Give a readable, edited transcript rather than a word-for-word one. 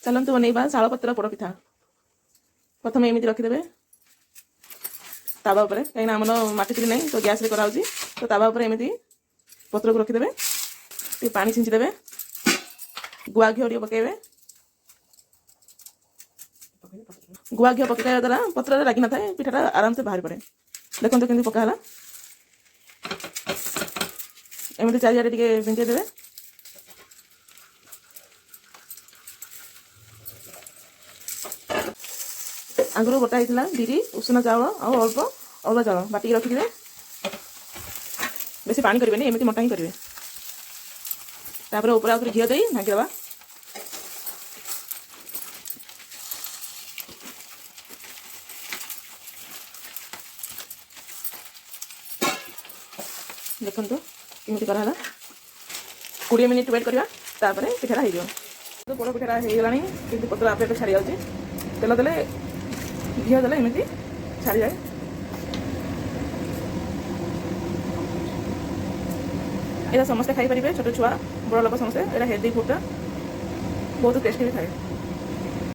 चलतु बनैबा शालपत्र पोड़पिठा। प्रथम एमती रखिदे तावा उपर कहीं आमर मटी चुली नहीं तो गैस करा तो तावा उपर एमती पत्र को रखिदे पानी छींचीदे गुआ घी पकेबे गुआ घी पकड़ा द्वारा पत्र लगी न था पिठाटा आराम से बाहर पड़े। देखो केमती पकाला एमती चारिआडे टिके बिंचेई देबे। आगुरी बटा होता बिरी उषुना चाउल और अल्प अरुआ चाउल बाटिक रखिदे बेसी पानी करेंगे एमती मोटा ही करेंगे। तापर ऊपर आउे घी दे ढांकीदबा देखो कमी कराला 20 मिनिट वेट करवा पिठाटा हो तो पोड़ पिठाटा होगा कि पत्र आपे आपे छाड़ी जाऊँगी तेल देले घी देले एमती छाड़ी जाए। यहाँ समस्ते खाई पारे छोट छुआ बड़ लोक समस्ते यहाँ हेल्दी फुडटा बहुत टेस्टी भी थाए।